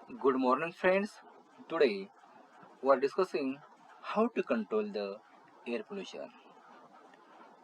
Good morning, friends. Today we are discussing how to control the air pollution.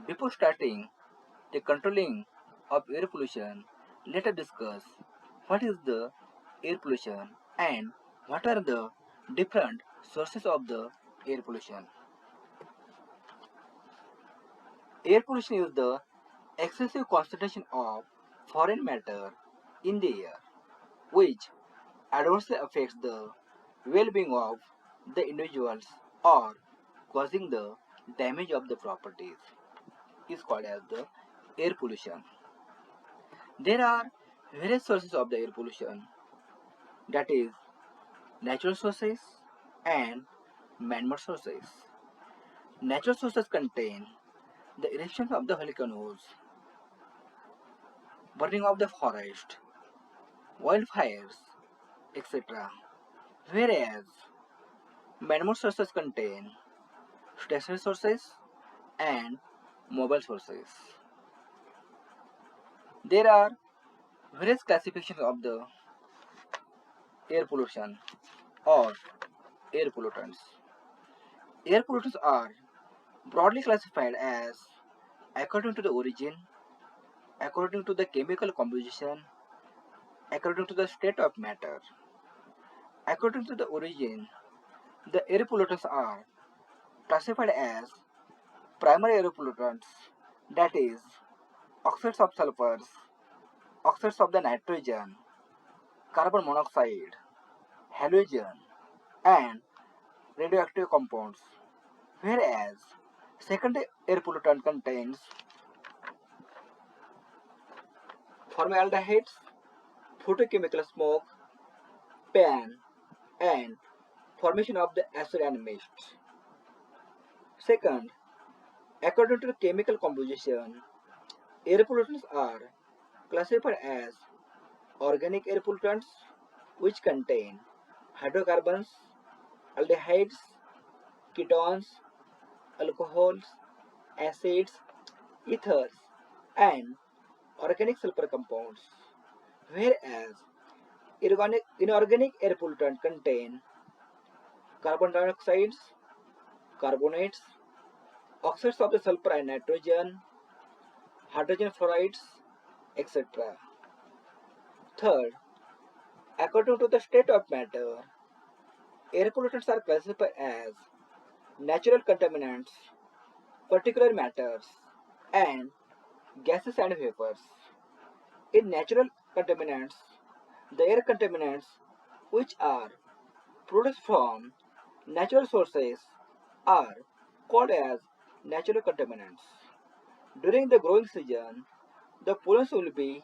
Before starting the controlling of air pollution, let us discuss what is the air pollution and what are the different sources of the air pollution. Air pollution is the excessive concentration of foreign matter in the air, which adversely affects the well-being of the individuals or causing the damage of the properties is called as the air pollution. There are various sources of the air pollution, that is natural sources and man-made sources. Natural sources contain the eruption of the volcanoes, burning of the forest, wildfires, etc. Whereas man-made sources contain stationary sources and mobile sources. There are various classifications of the air pollution or air pollutants. Air pollutants are broadly classified as according to the origin, according to the chemical composition, according to the state of matter. According to the origin, the air pollutants are classified as primary air pollutants, that is, oxides of sulfurs, oxides of the nitrogen, carbon monoxide, halogen, and radioactive compounds, whereas secondary air pollutant contains formaldehydes, photochemical smoke, pan, and formation of the acid and mist. Second, according to the chemical composition, air pollutants are classified as organic air pollutants, which contain hydrocarbons, aldehydes, ketones, alcohols, acids, ethers, and organic sulfur compounds, whereas inorganic air pollutants contain carbon dioxides, carbonates, oxides of the sulfur and nitrogen, hydrogen fluorides, etc. Third, according to the state of matter, air pollutants are classified as natural contaminants, particulate matters, and gases and vapors. In natural contaminants, the air contaminants, which are produced from natural sources, are called as natural contaminants. During the growing season, the pollens will be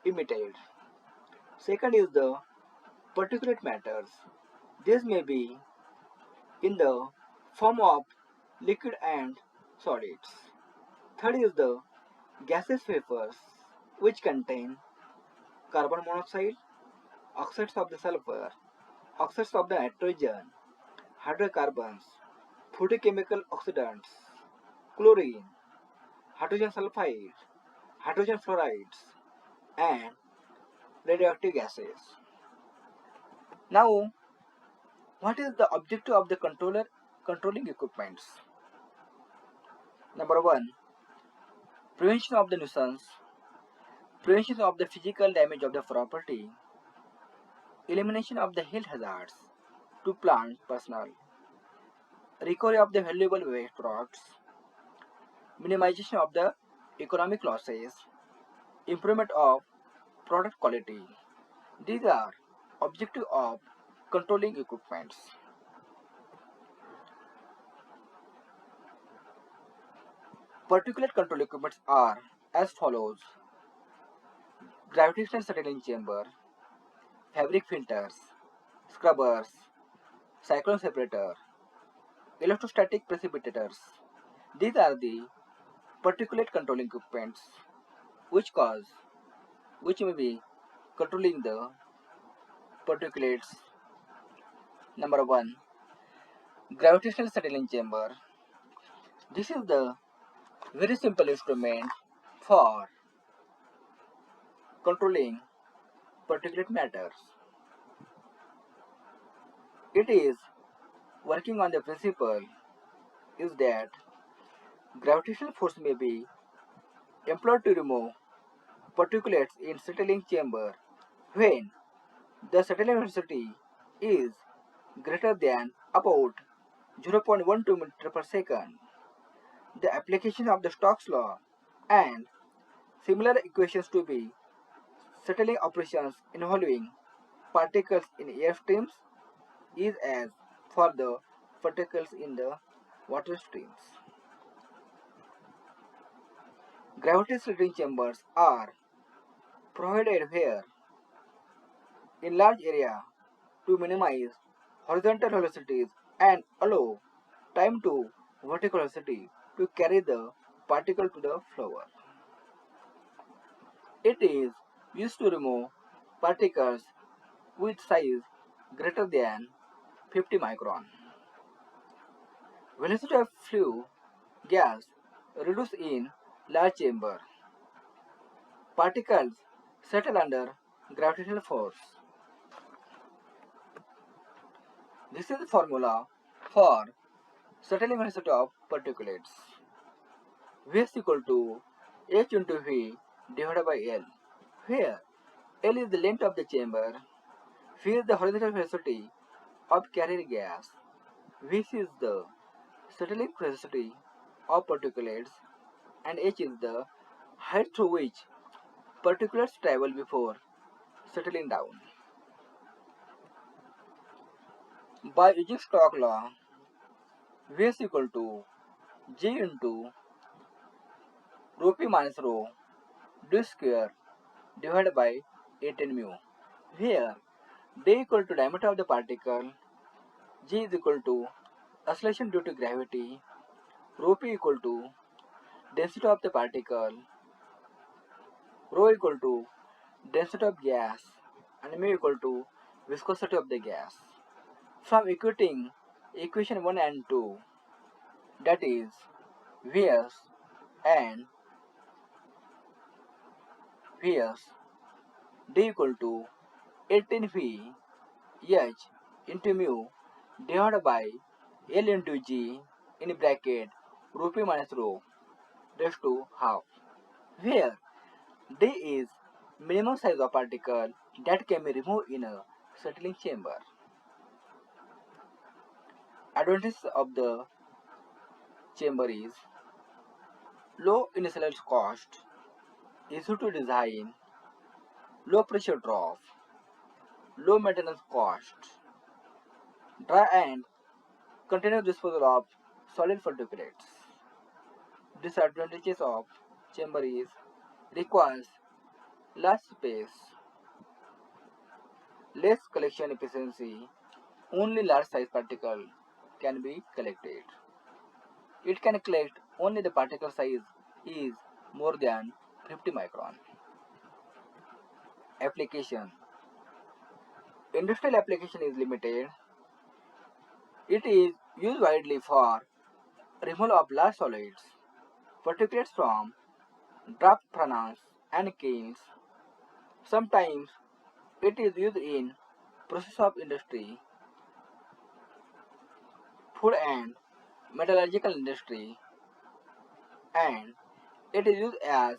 emitted. Second is the particulate matters. These may be in the form of liquid and solids. Third is the gaseous vapors, which contain carbon monoxide, oxides of the sulfur, oxides of the nitrogen, hydrocarbons, photochemical oxidants, chlorine, hydrogen sulfide, hydrogen fluorides, and radioactive gases. Now, what is the objective of the controlling equipments? Number one, prevention of the nuisance, prevention of the physical damage of the property, elimination of the health hazards to plant personnel, recovery of the valuable waste products, minimization of the economic losses, improvement of product quality. These are objective of controlling equipments. Particulate control equipments are as follows: gravitational settling chamber, fabric filters, scrubbers, cyclone separator, electrostatic precipitators. These are the particulate controlling equipments which cause which may be controlling the particulates. Number one, gravitational settling chamber. This is the very simple instrument for controlling particulate matters. It is working on the principle is that gravitational force may be employed to remove particulates in settling chamber when the settling velocity is greater than about 0.12 meter per second. The application of the Stokes law and similar equations to be settling operations involving particles in air streams is as for the particles in the water streams. Gravity settling chambers are provided where in large area to minimize horizontal velocities and allow time to vertical velocity to carry the particle to the floor. It is used to remove particles with size greater than 50 micron. Velocity of fluid gas reduced in large chamber. Particles settle under gravitational force. This is the formula for settling velocity of particulates. V is equal to h into V divided by L, where L is the length of the chamber, V is the horizontal velocity of carrier gas, V is the settling velocity of particulates, and h is the height through which particulates travel before settling down. By using Stokes law, V is equal to G into rho p minus rho d square divided by 18 mu, where d equal to diameter of the particle, G is equal to acceleration due to gravity, rho p equal to density of the particle, rho equal to density of gas, and mu equal to viscosity of the gas. From equating equation 1 and 2, that is Vs and Vs d equal to 18V h into mu divided by L into G in bracket rho p minus rho raised to half, where d is minimum size of particle that can be removed in a settling chamber. Advantages of the chamber is low initial cost, easy to design, low pressure drop, low maintenance cost, dry and continuous disposal of solid particulates. Disadvantages of chamber is requires large space, less collection efficiency, only large size particle can be collected. It can collect only the particle size is more than 50 micron. Application. Industrial application is limited. It is used widely for removal of large solids, particulates from draft furnace and kilns. Sometimes it is used in process of industry, food and metallurgical industry, and it is used as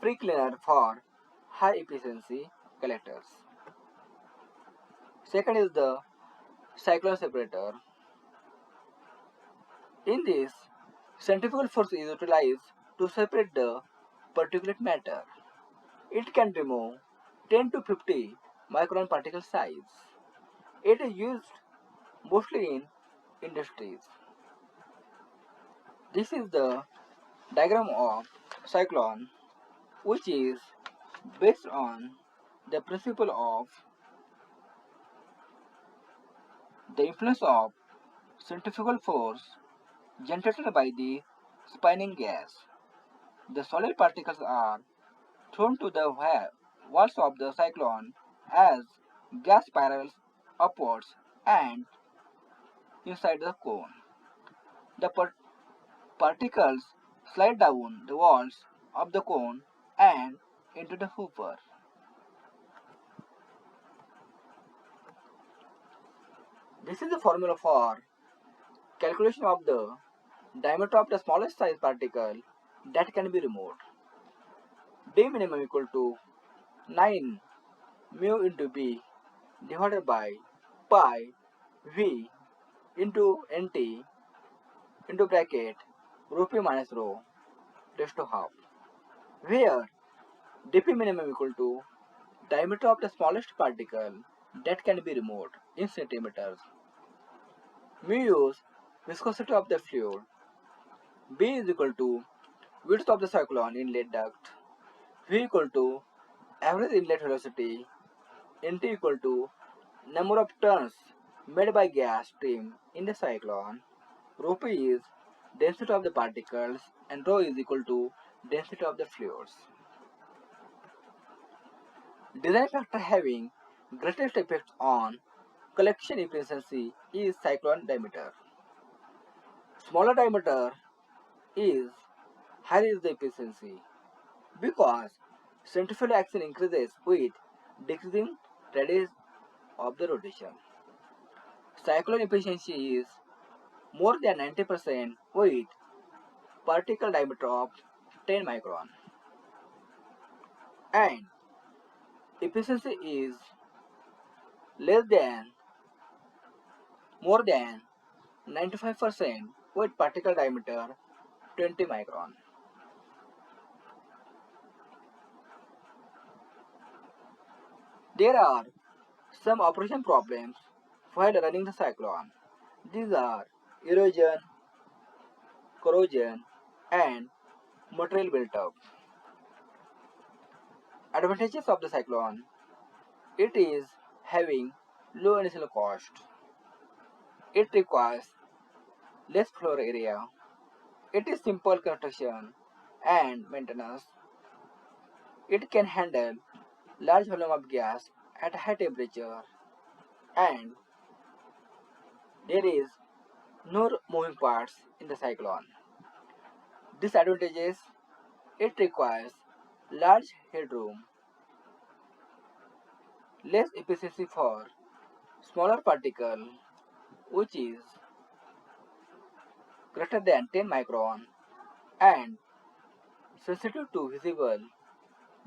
pre-cleaner for high efficiency collectors. Second is the cyclone separator. In this, centrifugal force is utilized to separate the particulate matter. It can remove 10 to 50 micron particle size. It is used mostly in industries. This is the diagram of cyclone, which is based on the principle of the influence of centrifugal force generated by the spinning gas. The solid particles are thrown to the walls of the cyclone as gas spirals upwards and inside the cone. The particles slide down the walls of the cone and into the hopper. This is the formula for calculation of the diameter of the smallest size particle that can be removed. D minimum equal to 9 mu into b divided by pi v into nt into bracket rho p minus rho raised to half, where dp minimum equal to diameter of the smallest particle that can be removed in centimeters. Mu is viscosity of the fluid. B is equal to width of the cyclone inlet duct. V equal to average inlet velocity. Nt equal to number of turns made by gas stream in the cyclone. Rho p is density of the particles and rho is equal to density of the fluids. Design factor having greatest effect on collection efficiency is cyclone diameter. Smaller diameter is higher is the efficiency because centrifugal action increases with decreasing radius of the rotation. Cyclone efficiency is more than 90% with particle diameter of 10 micron, and efficiency is less than more than 95% with particle diameter 20 micron. There are some operation problems while running the cyclone. These are erosion, corrosion, and material build-up. Advantages of the cyclone: it is having low initial cost. It requires less floor area. It is simple construction and maintenance. It can handle large volume of gas at high temperature, and there is no moving parts in the cyclone. Disadvantages: it requires large headroom, less efficiency for smaller particle which is greater than 10 micron, and sensitive to visible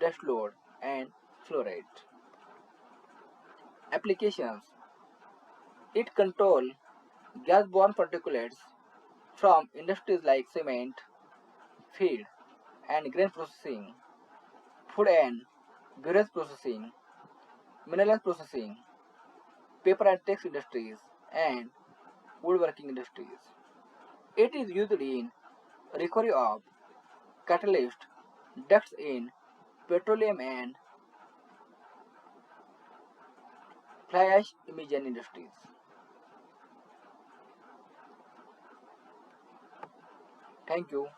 dust load and flow rate. Applications: it control gas-borne particulates from industries like cement, feed and grain processing, food and beverage processing, minerals processing, paper and text industries, and woodworking industries. It is used in recovery of catalyst ducts in petroleum and fly ash emission industries. Thank you.